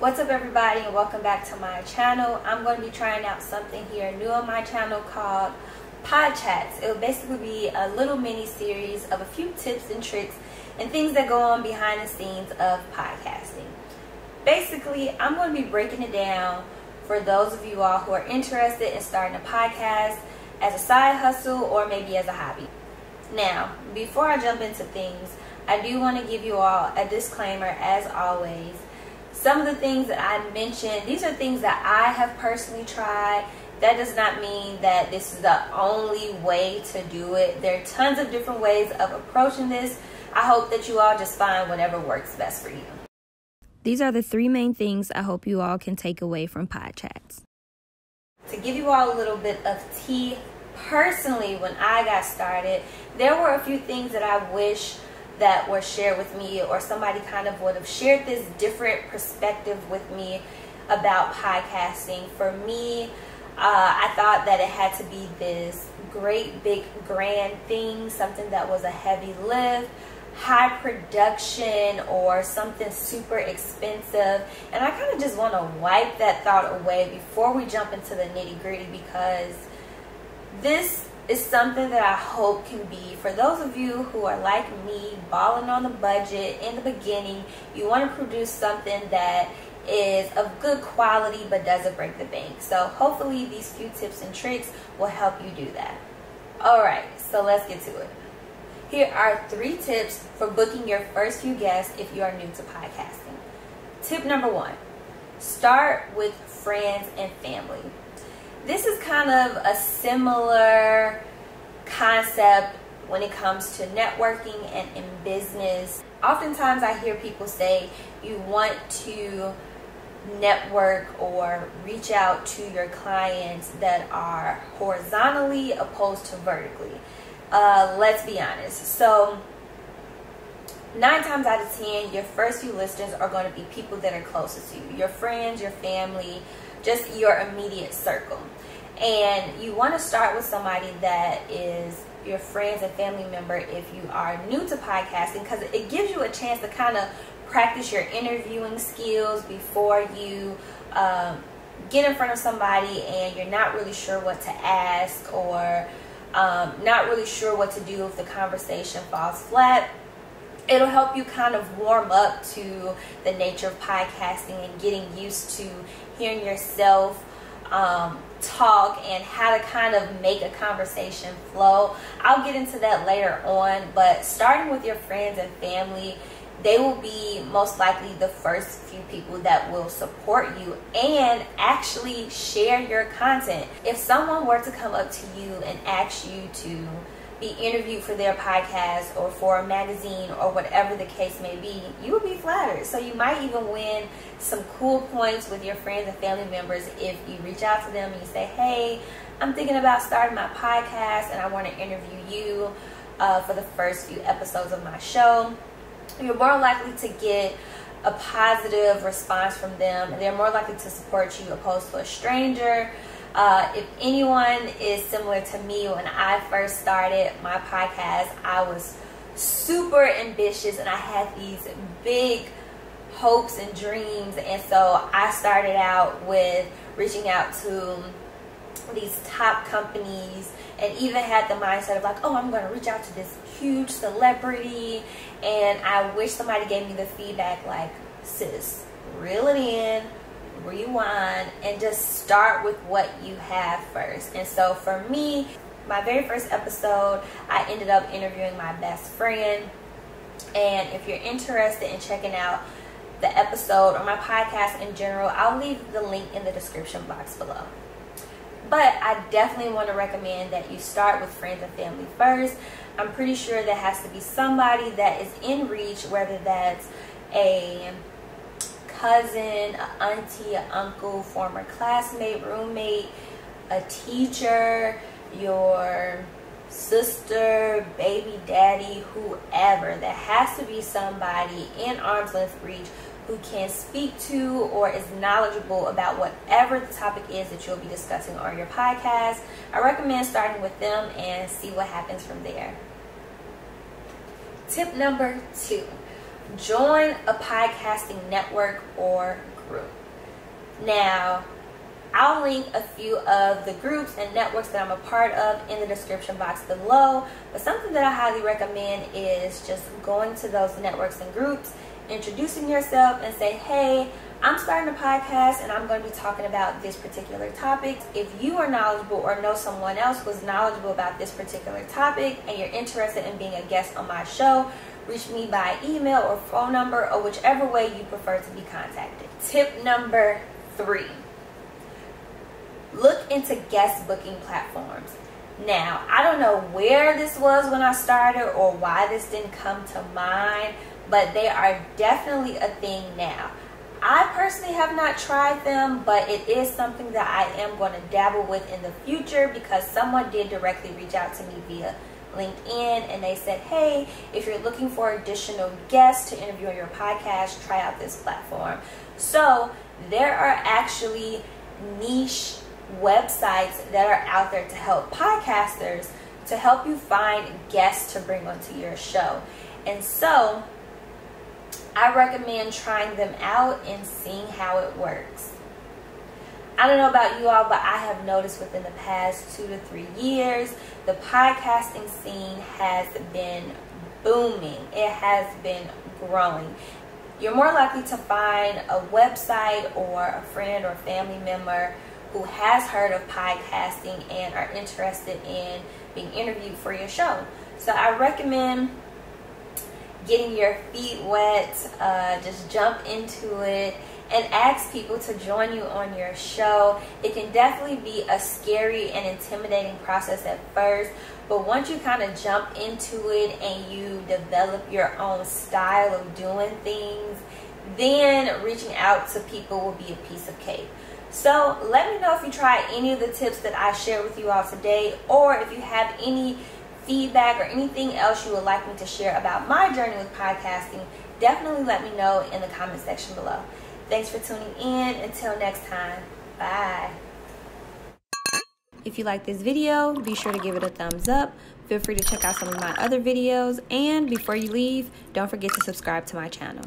What's up, everybody, and welcome back to my channel. I'm going to be trying out something here new on my channel called Pod Chats. It will basically be a little mini series of a few tips and tricks and things that go on behind the scenes of podcasting. Basically, I'm going to be breaking it down for those of you all who are interested in starting a podcast as a side hustle or maybe as a hobby. Now, before I jump into things, I do want to give you all a disclaimer as always. Some of the things that I mentioned, these are things that I have personally tried. That does not mean that this is the only way to do it. There are tons of different ways of approaching this. I hope that you all just find whatever works best for you. These are the three main things I hope you all can take away from Pod Chats. To give you all a little bit of tea, personally, when I got started, there were a few things that I wish that were shared with me, or somebody kind of would have shared this different perspective with me about podcasting. For me, I thought that it had to be this great big grand thing, something that was a heavy lift, high production, or something super expensive. And I kind of just want to wipe that thought away before we jump into the nitty-gritty, because this is something that I hope can be, for those of you who are like me, balling on the budget in the beginning. You want to produce something that is of good quality but doesn't break the bank. So hopefully these few tips and tricks will help you do that. Alright, so let's get to it. Here are 3 tips for booking your first few guests if you are new to podcasting. Tip number 1, start with friends and family. This is kind of a similar concept when it comes to networking and in business. Oftentimes I hear people say you want to network or reach out to your clients that are horizontally opposed to vertically. Let's be honest. So 9 times out of 10, your first few listeners are going to be people that are closest to you, your friends, your family, just your immediate circle. And you want to start with somebody that is your friends and family member if you are new to podcasting, because it gives you a chance to kind of practice your interviewing skills before you get in front of somebody and you're not really sure what to ask, or not really sure what to do if the conversation falls flat. It'll help you kind of warm up to the nature of podcasting and getting used to hearing yourself talk and how to kind of make a conversation flow. I'll get into that later on, but starting with your friends and family, they will be most likely the first few people that will support you and actually share your content. If someone were to come up to you and ask you to be interviewed for their podcast or for a magazine or whatever the case may be, you would be flattered. So you might even win some cool points with your friends and family members if you reach out to them and you say, hey, I'm thinking about starting my podcast and I want to interview you for the first few episodes of my show. You're more likely to get a positive response from them, and they're more likely to support you opposed to a stranger. If anyone is similar to me, when I first started my podcast, I was super ambitious and I had these big hopes and dreams. And so I started out with reaching out to these top companies and even had the mindset of like, oh, I'm going to reach out to this huge celebrity. And I wish somebody gave me the feedback like, sis, reel it in, rewind, and just start with what you have first. And so for me, my very first episode, I ended up interviewing my best friend. And if you're interested in checking out the episode or my podcast in general, I'll leave the link in the description box below. But I definitely want to recommend that you start with friends and family first. I'm pretty sure there has to be somebody that is in reach, whether that's a cousin, an auntie, an uncle, former classmate, roommate, a teacher, your sister, baby daddy, whoever. There has to be somebody in arm's length reach who can speak to or is knowledgeable about whatever the topic is that you'll be discussing on your podcast. I recommend starting with them and see what happens from there. Tip number 2, join a podcasting network or group. Now, I'll link a few of the groups and networks that I'm a part of in the description box below, but something that I highly recommend is just going to those networks and groups, introducing yourself and say, hey, I'm starting a podcast and I'm going to be talking about this particular topic. If you are knowledgeable or know someone else who's knowledgeable about this particular topic and you're interested in being a guest on my show, reach me by email or phone number or whichever way you prefer to be contacted. Tip number 3. Look into guest booking platforms. Now, I don't know where this was when I started or why this didn't come to mind, but they are definitely a thing now. I personally have not tried them, but it is something that I am going to dabble with in the future because someone did directly reach out to me via LinkedIn and they said, hey, if you're looking for additional guests to interview on your podcast, try out this platform. So there are actually niche websites that are out there to help podcasters, to help you find guests to bring onto your show. And so I recommend trying them out and seeing how it works. I don't know about you all, but I have noticed within the past 2 to 3 years, the podcasting scene has been booming. It has been growing. You're more likely to find a website or a friend or family member who has heard of podcasting and are interested in being interviewed for your show. So I recommend getting your feet wet, just jump into it and ask people to join you on your show. It can definitely be a scary and intimidating process at first, but once you kind of jump into it and you develop your own style of doing things, then reaching out to people will be a piece of cake. So let me know if you try any of the tips that I shared with you all today, or if you have any feedback or anything else you would like me to share about my journey with podcasting. Definitely let me know in the comment section below. Thanks for tuning in. Until next time, bye. If you like this video, be sure to give it a thumbs up. Feel free to check out some of my other videos, and before you leave, don't forget to subscribe to my channel.